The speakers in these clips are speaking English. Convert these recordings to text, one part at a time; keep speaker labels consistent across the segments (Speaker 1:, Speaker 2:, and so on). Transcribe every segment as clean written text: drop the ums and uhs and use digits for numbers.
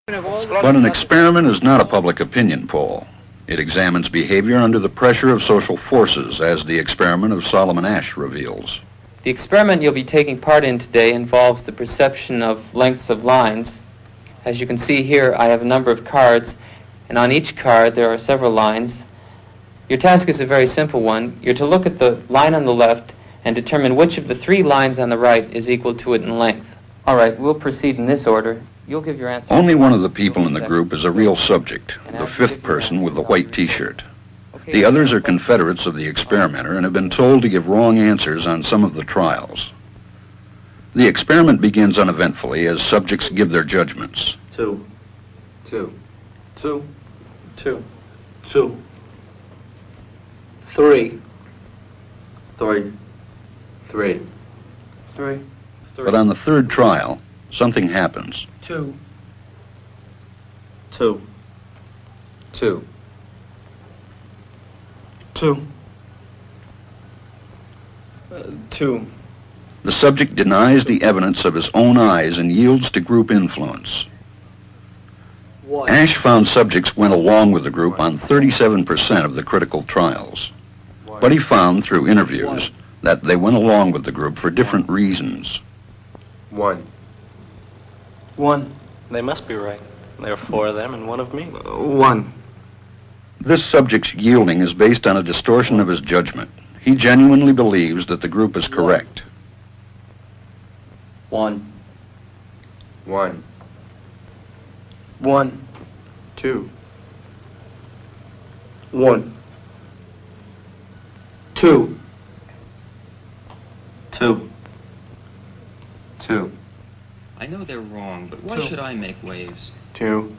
Speaker 1: But an experiment is not a public opinion poll. It examines behavior under the pressure of social forces, as the experiment of Solomon Asch reveals.
Speaker 2: The experiment you'll be taking part in today involves the perception of lengths of lines. As you can see here, I have a number of cards, and on each card there are several lines. Your task is a very simple one. You're to look at the line on the left and determine which of the three lines on the right is equal to it in length. All right, we'll proceed in this order. You'll give your answer.
Speaker 1: Only one of the people in the group is a real subject, the fifth person with the white T-shirt. The others are confederates of the experimenter and have been told to give wrong answers on some of the trials. The experiment begins uneventfully as subjects give their judgments.
Speaker 3: 2, 2, 2,
Speaker 2: 2,
Speaker 3: 2, 3, 3, 3,
Speaker 2: 3.
Speaker 1: But on the third trial, something happens.
Speaker 3: 2, 2, 2, 2, 2.
Speaker 1: The subject denies the evidence of his own eyes and yields to group influence. Asch found subjects went along with the group on 37% of the critical trials. But he found through interviews that they went along with the group for different reasons.
Speaker 3: 1.
Speaker 2: 1.
Speaker 4: They must be right. There are 4 of them and 1 of me.
Speaker 3: 1.
Speaker 1: This subject's yielding is based on a distortion of his judgment. He genuinely believes that the group is correct.
Speaker 3: 1. 1. 1. 2. 1. 2. 2. 2.
Speaker 5: I know they're wrong, but why should I make waves?
Speaker 3: 2.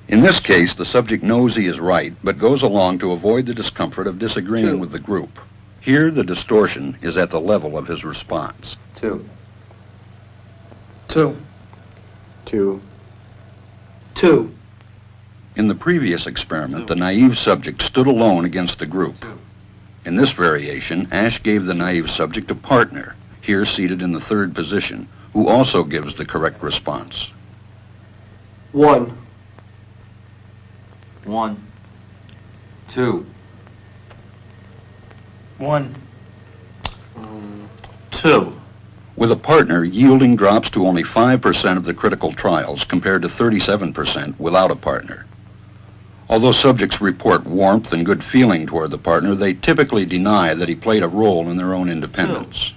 Speaker 1: In this case, the subject knows he is right, but goes along to avoid the discomfort of disagreeing with the group. Here, the distortion is at the level of his response.
Speaker 3: 2. 2. 2. 2.
Speaker 1: In the previous experiment, the naive subject stood alone against the group. In this variation, Asch gave the naive subject a partner, here seated in the third position, who also gives the correct response.
Speaker 3: 1. 1. 2.
Speaker 2: 1.
Speaker 3: 2.
Speaker 1: With a partner, yielding drops to only 5% of the critical trials compared to 37% without a partner. Although subjects report warmth and good feeling toward the partner, they typically deny that he played a role in their own independence.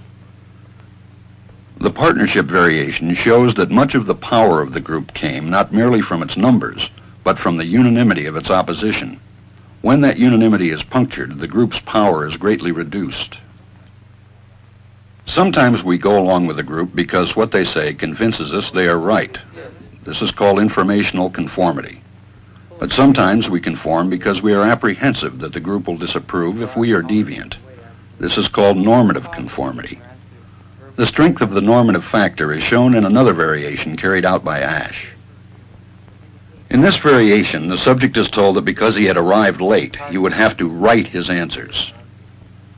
Speaker 1: The partnership variation shows that much of the power of the group came not merely from its numbers, but from the unanimity of its opposition. When that unanimity is punctured, the group's power is greatly reduced. Sometimes we go along with a group because what they say convinces us they are right. This is called informational conformity. But sometimes we conform because we are apprehensive that the group will disapprove if we are deviant. This is called normative conformity. The strength of the normative factor is shown in another variation carried out by Asch. In this variation, the subject is told that because he had arrived late, he would have to write his answers.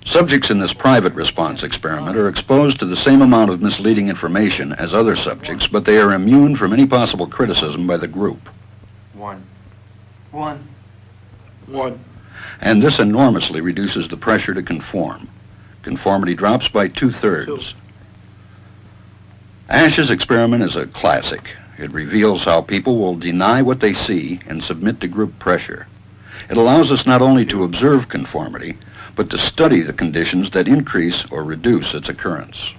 Speaker 1: Subjects in this private response experiment are exposed to the same amount of misleading information as other subjects, but they are immune from any possible criticism by the group.
Speaker 3: 1.
Speaker 2: 1.
Speaker 3: 1.
Speaker 1: And this enormously reduces the pressure to conform. Conformity drops by 2/3. Asch's experiment is a classic. It reveals how people will deny what they see and submit to group pressure. It allows us not only to observe conformity, but to study the conditions that increase or reduce its occurrence.